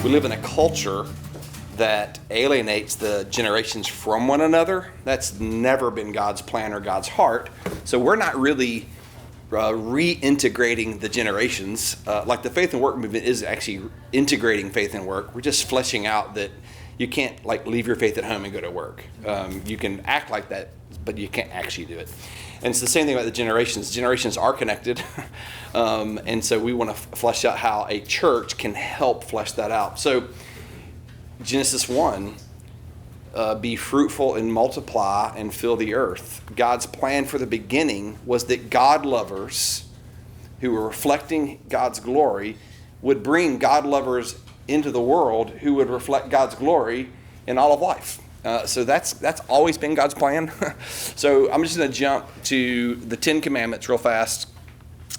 We live in a culture that alienates the generations from one another. That's never been God's plan or God's heart. So we're not really reintegrating the generations. Like the faith and work movement is actually integrating faith and work. We're just fleshing out that you can't like leave your faith at home and go to work. You can act like that, but you can't actually do it. And it's the same thing about the generations. Generations are connected. And so we want to flesh out how a church can help flesh that out. So Genesis 1, be fruitful and multiply and fill the earth. God's plan for the beginning was that God lovers who were reflecting God's glory would bring God lovers into the world who would reflect God's glory in all of life. So that's always been God's plan. So I'm just going to jump to the Ten Commandments real fast.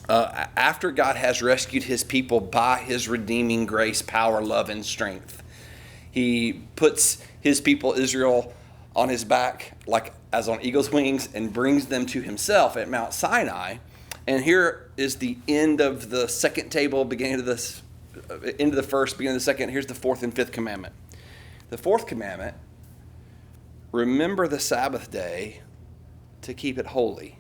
After God has rescued his people by his redeeming grace, power, love, and strength, he puts his people Israel on his back like as on eagle's wings and brings them to himself at Mount Sinai. And here is the end of the second table, beginning of this, into the first, beginning of the second. Here's the fourth and fifth commandment. The fourth commandment: remember the Sabbath day to keep it holy.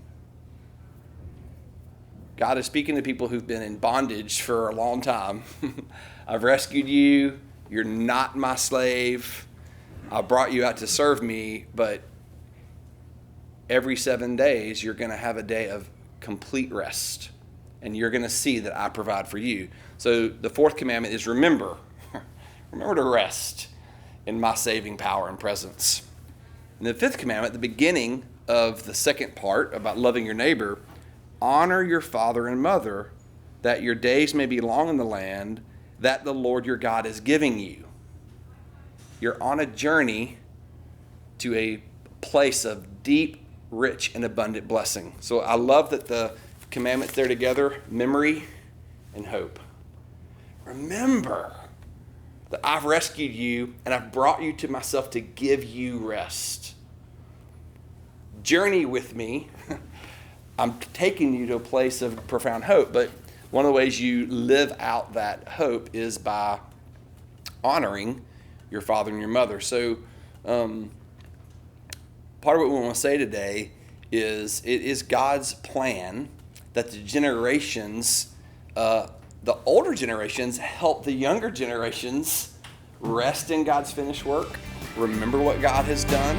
God is speaking to people who've been in bondage for a long time. I've rescued you. You're not my slave. I brought you out to serve me, but every 7 days you're going to have a day of complete rest, and you're going to see that I provide for you. So the fourth commandment is remember. Remember to rest in my saving power and presence. And the fifth commandment, the beginning of the second part about loving your neighbor: honor your father and mother, that your days may be long in the land that the Lord your God is giving you. You're on a journey to a place of deep, rich, and abundant blessing. So I love that the commandments there together: memory and hope. Remember that I've rescued you and I've brought you to myself to give you rest. Journey with me. I'm taking you to a place of profound hope, but one of the ways you live out that hope is by honoring your father and your mother. So part of what we want to say today is it is God's plan that the generations, the older generations, help the younger generations rest in God's finished work, remember what God has done,